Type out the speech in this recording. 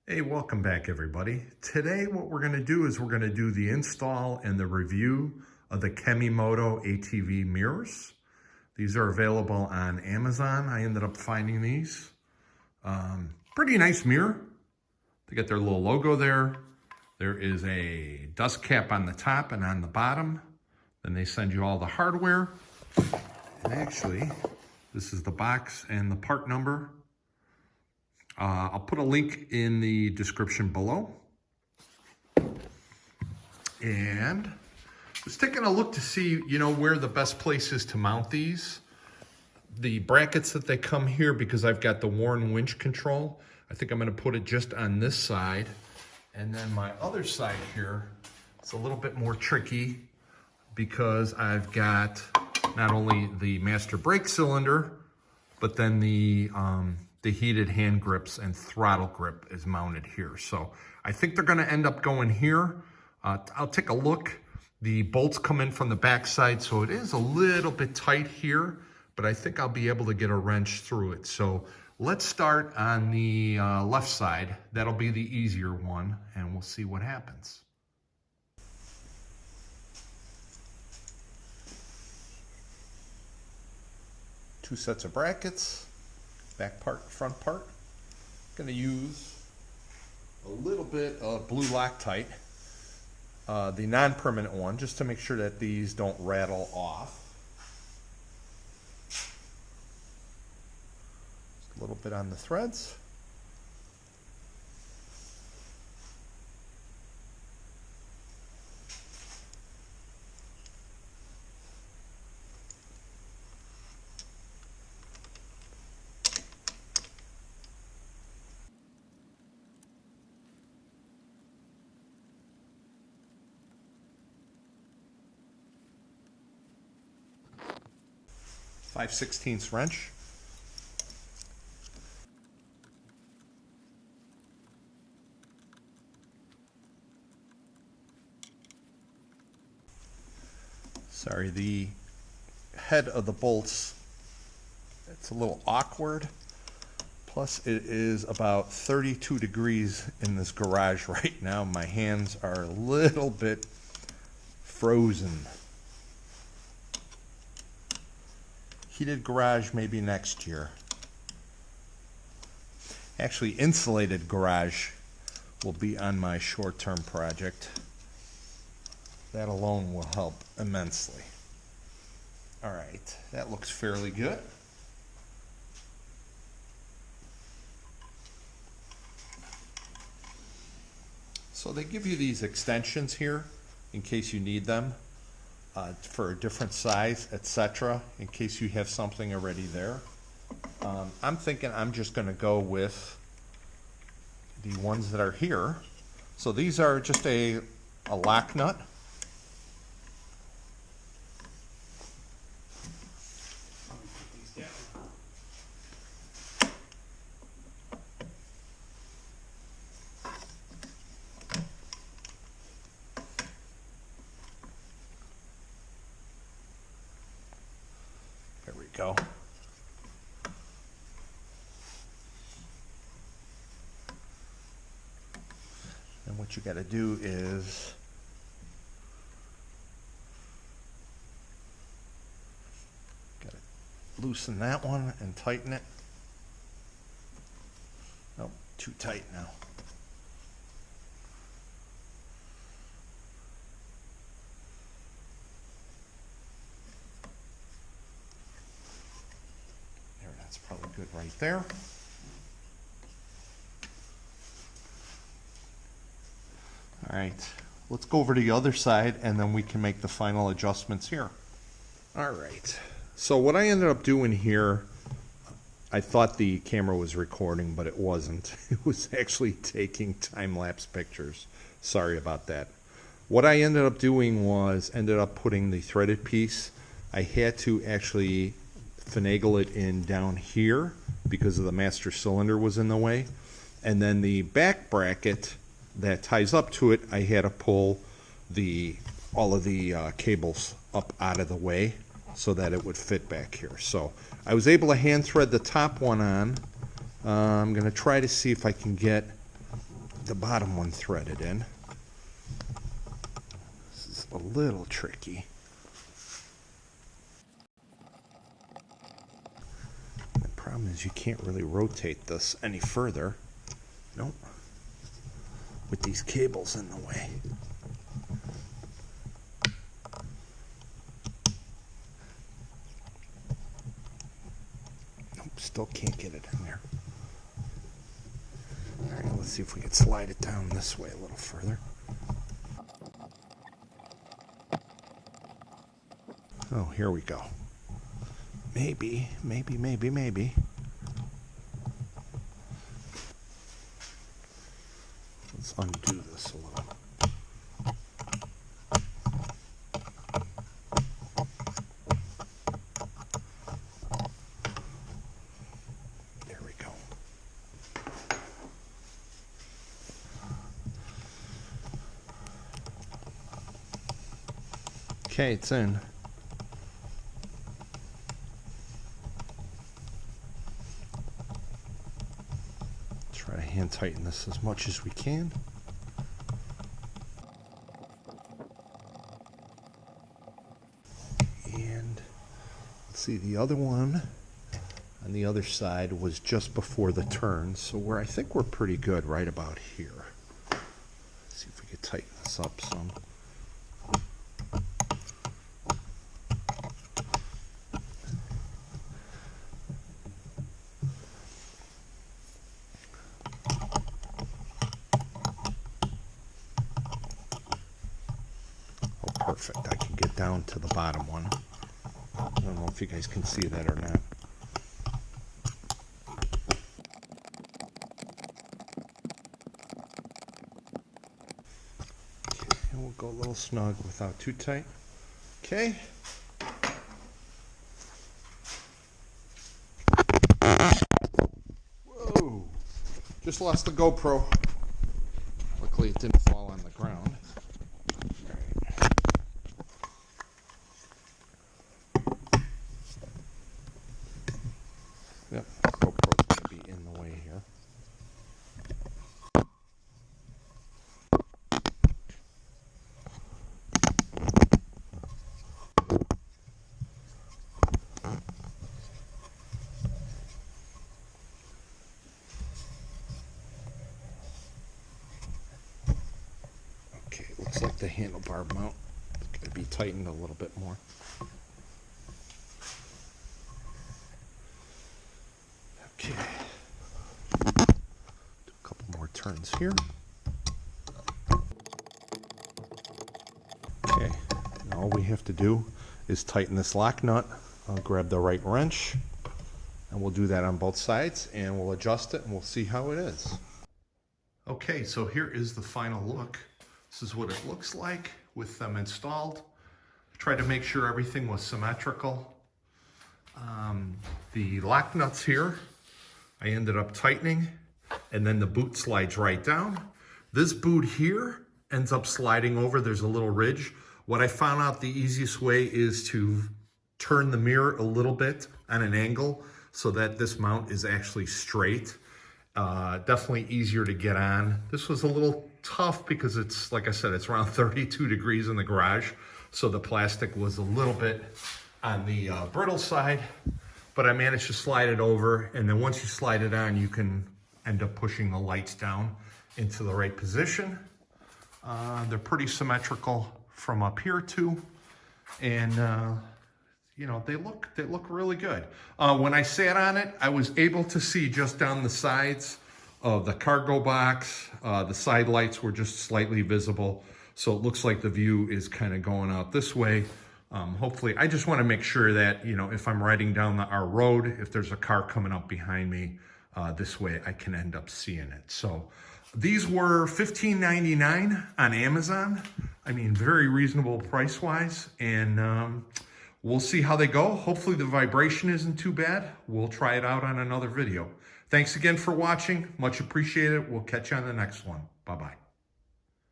Hey, welcome back everybody. Today what we're going to do is we're going to do the install and the review of the KemiMoto ATV mirrors. These are available on Amazon. I ended up finding these. Pretty nice mirror. They got their little logo there. There is a dust cap on the top and on the bottom. Then they send you all the hardware. And actually, this is the box and the part number. I'll put a link in the description below. And just taking a look to see, where the best place is to mount these. The brackets that they come here, because I've got the Warren winch control, I think I'm going to put it just on this side. And then my other side here, it's a little bit more tricky because I've got not only the master brake cylinder, but then the heated hand grips and throttle grip is mounted here. So I think they're going to end up going here. I'll take a look. The bolts come in from the back side, so it is a little bit tight here, but I think I'll be able to get a wrench through it. So let's start on the left side. That'll be the easier one, and we'll see what happens. Two sets of brackets. Back part, front part. Going to use a little bit of blue Loctite, the non-permanent one, just to make sure that these don't rattle off. Just a little bit on the threads. .5/16 wrench. Sorry, the head of the bolts, it's a little awkward. Plus it is about 32 degrees in this garage right now. My hands are a little bit frozen. Heated garage maybe next year. Actually, insulated garage will be on my short-term project. That alone will help immensely. All right, that looks fairly good. So they give you these extensions here in case you need them. For a different size, etc., in case you have something already there. I'm thinking I'm just going to go with the ones that are here. So these are just a lock nut. There we go. And what you got to do is got to loosen that one and tighten it. Nope, too tight now. That's probably good right there. All right, let's go over to the other side and then we can make the final adjustments here. All right, so what I ended up doing here, I thought the camera was recording, but it wasn't. It was actually taking time-lapse pictures. Sorry about that. What I ended up doing was putting the threaded piece. I had to actually finagle it in down here because of the master cylinder was in the way, and then the back bracket that ties up to it, I had to pull all of the cables up out of the way so that it would fit back here. So I was able to hand thread the top one on. I'm going to try to see if I can get the bottom one threaded in. This is a little tricky. The problem is you can't really rotate this any further. Nope. With these cables in the way. Nope, still can't get it in there. All right, let's see if we can slide it down this way a little further. Oh, here we go. Maybe. Let's undo this a little. There we go. Okay, it's in. Try to hand tighten this as much as we can. And let's see, the other one on the other side was just before the turn, so I think we're pretty good right about here. Let's see if we can tighten this up some. Perfect. I can get down to the bottom one. I don't know if you guys can see that or not. Okay, and we'll go a little snug without too tight. Okay. Whoa! Just lost the GoPro. Luckily it didn't fall on the ground. Yep, GoPro's going to be in the way here. Okay, looks like the handlebar mount is going to be tightened a little bit more. Okay, do a couple more turns here. Okay, and all we have to do is tighten this lock nut. I'll grab the right wrench, and we'll do that on both sides, and we'll adjust it, and we'll see how it is. Okay, so here is the final look. This is what it looks like with them installed. I tried to make sure everything was symmetrical. The lock nuts here, I ended up tightening, and then the boot slides right down. This boot here ends up sliding over. There's a little ridge. What I found out the easiest way is to turn the mirror a little bit on an angle so that this mount is actually straight. Definitely easier to get on. This was a little tough because it's, like I said, it's around 32 degrees in the garage. So the plastic was a little bit on the brittle side. But I managed to slide it over, and then once you slide it on, you can end up pushing the lights down into the right position. They're pretty symmetrical from up here too, and you know, they look really good. When I sat on it, I was able to see just down the sides of the cargo box. The side lights were just slightly visible, so it looks like the view is kind of going out this way. Hopefully, I just want to make sure that, you know, if I'm riding down our road, if there's a car coming up behind me, this way I can end up seeing it. So these were $15.99 on Amazon. I mean, very reasonable price-wise, and we'll see how they go. Hopefully the vibration isn't too bad. We'll try it out on another video. Thanks again for watching. Much appreciated. We'll catch you on the next one. Bye-bye.